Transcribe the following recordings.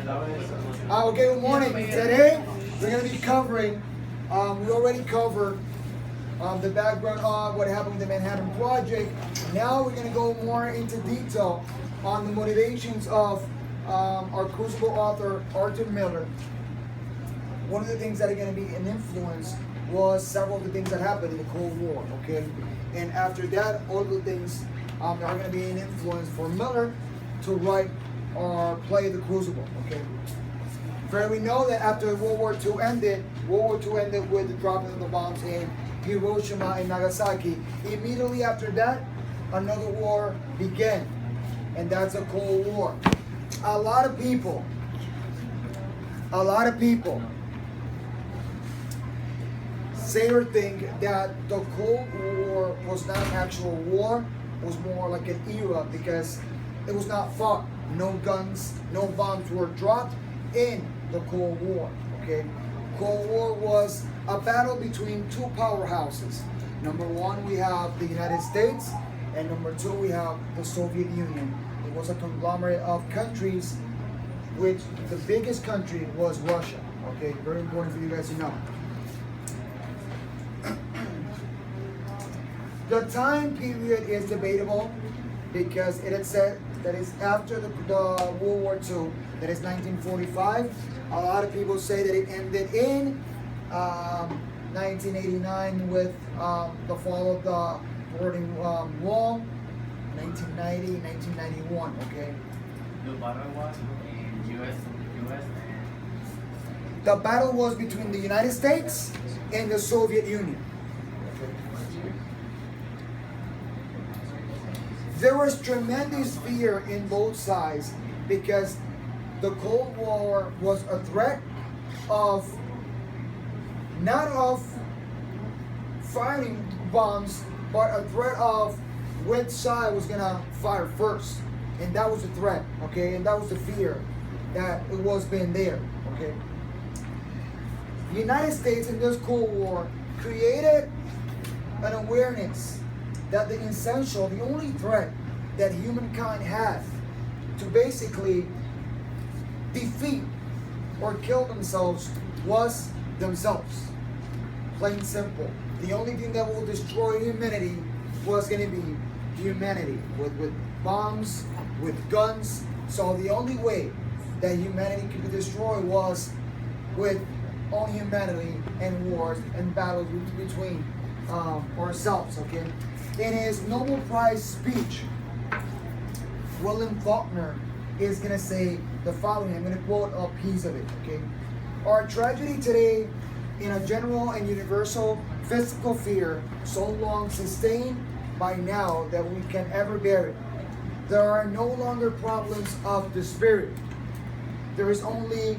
Okay, good morning. Today we're going to be covering, we already covered the background on what happened with the Manhattan Project. Now we're going to go more into detail on the motivations of our Crucible author, Arthur Miller. One of the things that are going to be an influence was several of the things that happened in the Cold War, okay? And after that, all the things are going to be an influence for Miller to write or play the Crucible, okay? For we know that after World War II ended with the dropping of the bombs in Hiroshima and Nagasaki. Immediately after that, another war began, and that's a Cold War. A lot of people say or think that the Cold War was not an actual war, it was more like an era because it was not fought. No guns, no bombs were dropped in the Cold War, okay? Cold War was a battle between two powerhouses. Number one, we have the United States, and number two, we have the Soviet Union. It was a conglomerate of countries, which the biggest country was Russia, okay? Very important for you guys to know. The time period is debatable because it is said that it's after the World War II, that is 1945. A lot of people say that it ended in 1989 with the fall of the Berlin Wall, 1990, 1991, okay? The battle was in US The battle was between the United States and the Soviet Union. There was tremendous fear in both sides because the Cold War was a threat of, not of firing bombs, but a threat of which side was gonna fire first. And that was the threat, okay? And that was the fear that it was been there, okay? The United States in this Cold War created an awareness that the essential, the only threat that humankind had to basically defeat or kill themselves was themselves. Plain simple. The only thing that will destroy humanity was going to be humanity with bombs, with guns. So the only way that humanity could be destroyed was with on humanity and wars and battles between ourselves, okay? In his Nobel Prize speech, William Faulkner is going to say the following. I'm going to quote a piece of it, okay? Our tragedy today, in a general and universal physical fear, so long sustained by now that we can ever bear it. There are no longer problems of the spirit. There is only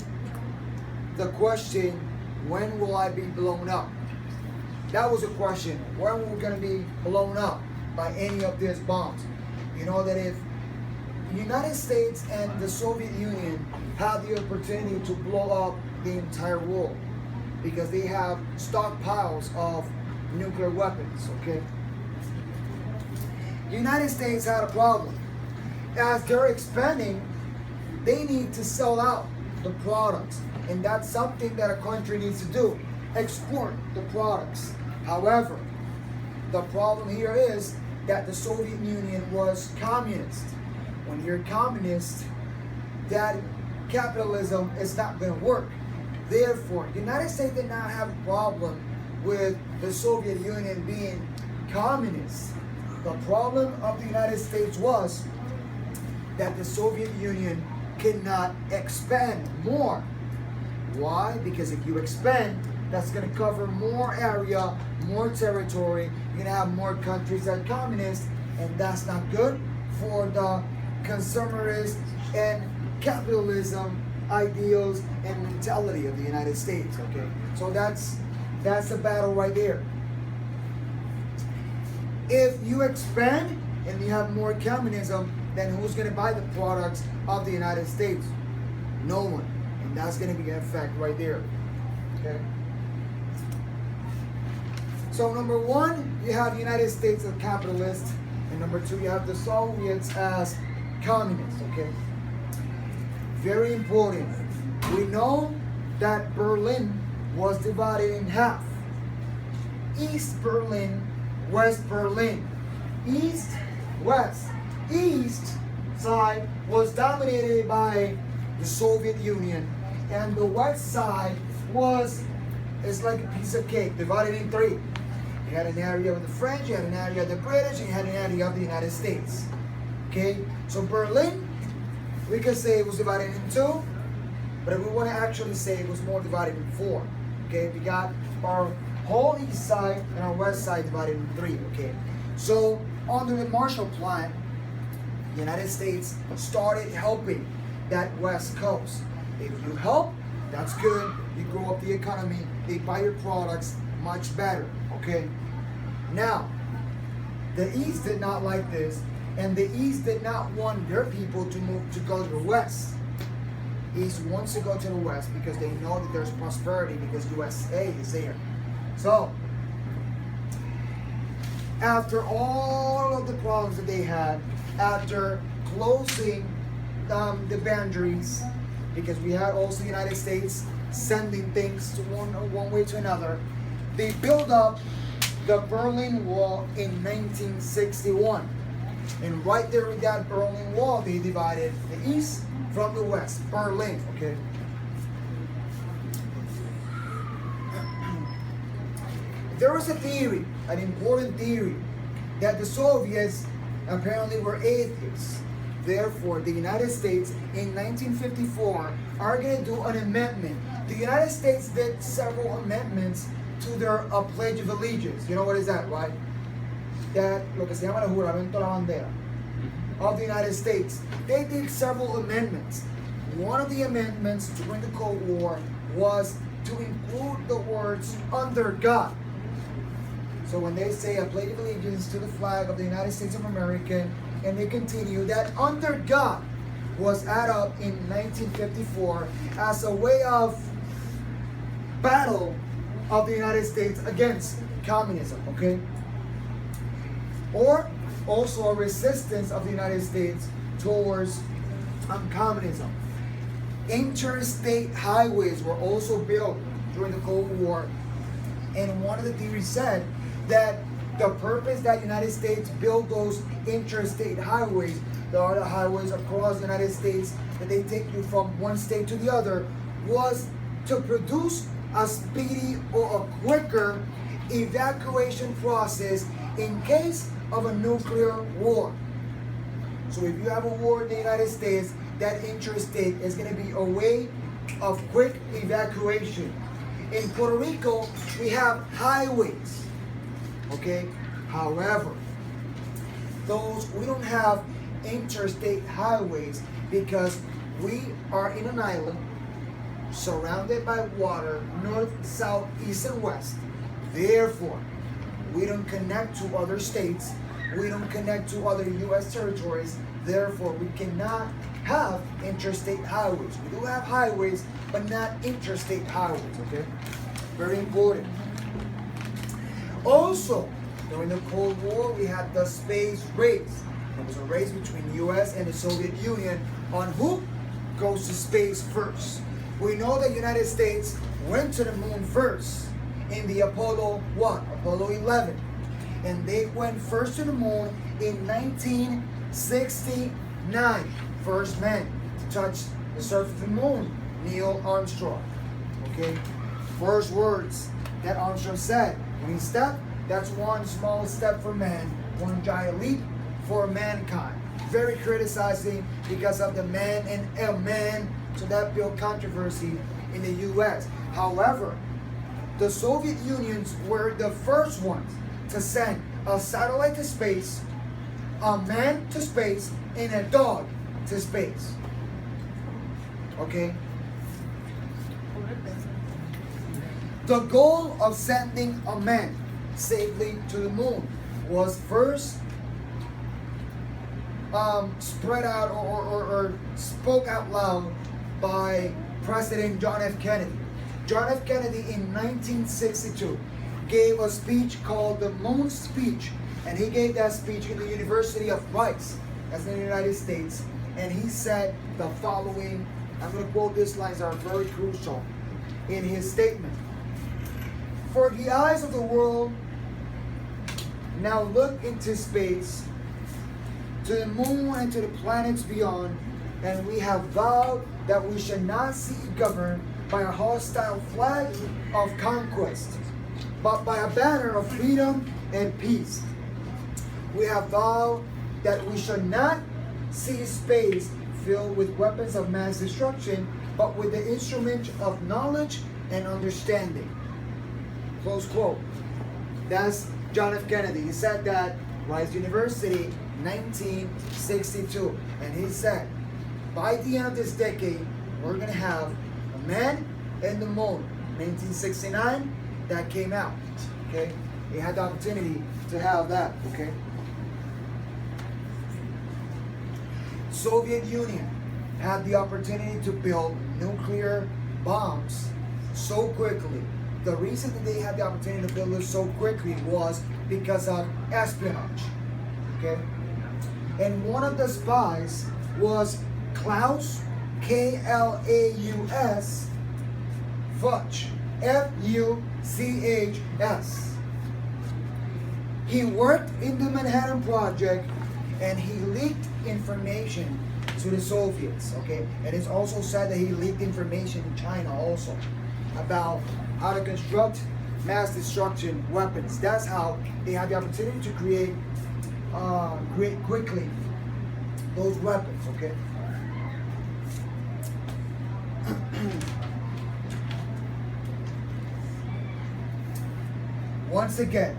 the question, when will I be blown up? That was a question. When are we going to be blown up by any of these bombs? You know that if the United States and the Soviet Union had the opportunity to blow up the entire world because they have stockpiles of nuclear weapons, okay? The United States had a problem. As they're expanding, they need to sell out the products. And that's something that a country needs to do, export the products. However, the problem here is that the Soviet Union was communist. When you're communist, that capitalism is not going to work. Therefore, the United States did not have a problem with the Soviet Union being communist. The problem of the United States was that the Soviet Union cannot expand more. Why? Because if you expand, that's going to cover more area, more territory. You're going to have more countries that are communist, and that's not good for the consumerist and capitalism ideals and mentality of the United States, okay? So that's the battle right there. If you expand and you have more communism, then who's going to buy the products of the United States? No one. And that's going to be an effect right there, okay? So number one, you have the United States as capitalist, and number two, you have the Soviets as communists, okay? Very important. We know that Berlin was divided in half. East Berlin, West Berlin. East, West. East side was dominated by the Soviet Union, and the west side it's like a piece of cake divided in three. You had an area of the French, you had an area of the British, and you had an area of the United States. Okay, so Berlin, we could say it was divided in two, but if we want to actually say it was more divided in four. Okay, we got our whole east side and our west side divided in three. Okay, so under the Marshall Plan, the United States started helping that west coast. If you help, that's good. You grow up the economy, they buy your products much better. Okay, now the East did not like this, and the East did not want their people to go to the West. East wants to go to the West because they know that there's prosperity because USA is there. So after all of the problems that they had, after closing the boundaries, because we had also the United States sending things to one way to another, they built up the Berlin Wall in 1961. And right there with that Berlin Wall, they divided the East from the West. Berlin, okay? There was a theory, an important theory, that the Soviets apparently were atheists. Therefore, the United States in 1954 are going to do an amendment. The United States did several amendments to their Pledge of Allegiance. You know what is that, right? That, lo que se llama el juramento a la bandera of the United States. They did several amendments. One of the amendments during the Cold War was to include the words "under God." So when they say I pledge allegiance to the flag of the United States of America, and they continue, that "under God" was added up in 1954 as a way of battle of the United States against communism, okay? Or also a resistance of the United States towards communism. Interstate highways were also built during the Cold War, and one of the theories said that the purpose that United States built those interstate highways, there are the highways across the United States that they take you from one state to the other, was to produce a speedy or a quicker evacuation process in case of a nuclear war. So if you have a war in the United States, that interstate is going to be a way of quick evacuation. In Puerto Rico, we have highways, okay? However, we don't have interstate highways because we are in an island surrounded by water, north, south, east, and west. Therefore, we don't connect to other states. We don't connect to other U.S. territories. Therefore, we cannot have interstate highways. We do have highways, but not interstate highways, okay? Very important. Also, during the Cold War, we had the space race. It was a race between the U.S. and the Soviet Union on who goes to space first. We know the United States went to the moon first in the Apollo 11. And they went first to the moon in 1969. First man to touch the surface of the moon, Neil Armstrong. Okay? First words that Armstrong said when he stepped, that's one small step for man, one giant leap for mankind. Very criticizing because of the man and a man, so that built controversy in the U.S. However, the Soviet Unions were the first ones to send a satellite to space, a man to space, and a dog to space. Okay? The goal of sending a man safely to the moon was first spread out or spoke out loud by President John F. Kennedy. John F. Kennedy in 1962 gave a speech called the Moon Speech, and he gave that speech in the University of Rice, that's in the United States, and he said the following I'm going to quote these lines that are very crucial in his statement. For the eyes of the world now look into space, to the moon and to the planets beyond, and we have vowed that we shall not see governed by a hostile flag of conquest, but by a banner of freedom and peace. We have vowed that we shall not see space filled with weapons of mass destruction, but with the instrument of knowledge and understanding. Close quote. That's John F. Kennedy. He said that Rice University, 1962. And he said, by the end of this decade, we're going to have a man in the moon. 1969, that came out. Okay? He had the opportunity to have that. Okay? Soviet Union had the opportunity to build nuclear bombs so quickly. The reason that they had the opportunity to build it so quickly was because of espionage. Okay? And one of the spies was Klaus, K-L-A-U-S, Fuchs, F-U-C-H-S. He worked in the Manhattan Project and he leaked information to the Soviets, okay? And it's also said that he leaked information in China also about how to construct mass destruction weapons. That's how they had the opportunity to create quickly those weapons, okay? Once again,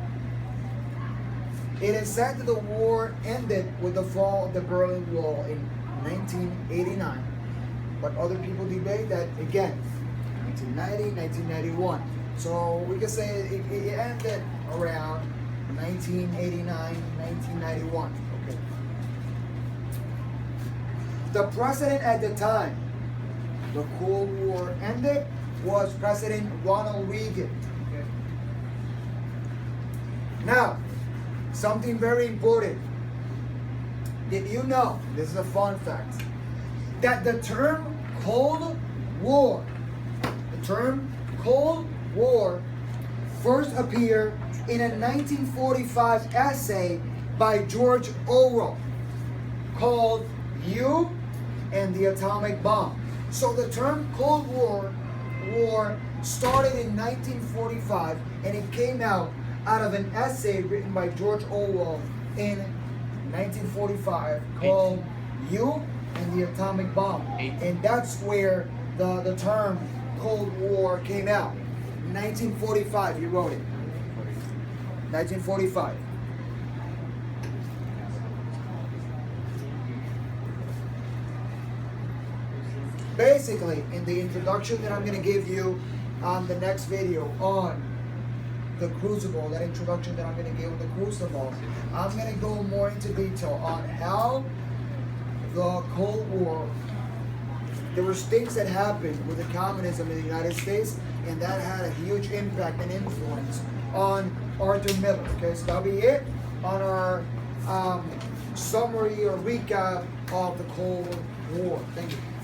it is said that the war ended with the fall of the Berlin Wall in 1989. But other people debate that again, 1990, 1991. So we can say it ended around 1989, 1991. Okay. The president at the time the Cold War ended was President Ronald Reagan. Okay. Now, something very important. Did you know, this is a fun fact, that the term Cold War, first appeared in a 1945 essay by George Orwell called You and the Atomic Bomb. So the term Cold War started in 1945 and it came out of an essay written by George Orwell in 1945 called You and the Atomic Bomb. And that's where the term Cold War came out. 1945, he wrote it. 1945. Basically, in the introduction that I'm going to give you on the next video on the Crucible, that introduction that I'm going to give on the Crucible, I'm going to go more into detail on how the Cold War, there was things that happened with the communism in the United States, and that had a huge impact and influence on Arthur Miller. Okay, so that'll be it on our summary or recap of the Cold War. Thank you.